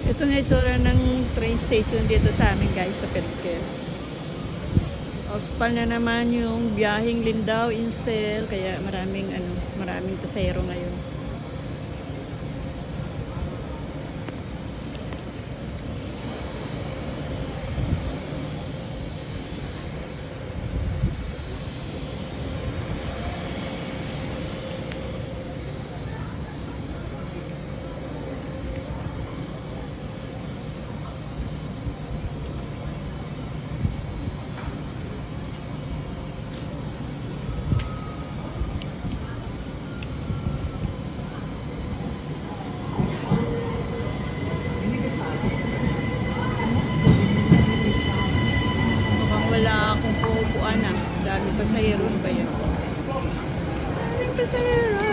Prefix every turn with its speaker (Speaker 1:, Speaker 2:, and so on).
Speaker 1: Ito na itsura ng train station dito sa amin guys sa Petcare. Ospal na naman yung biyaheng Lindaw, Insel, kaya maraming pasahero ngayon. Wala akong pupuan ah. Dami pasahero ba yun? Daming pasahero.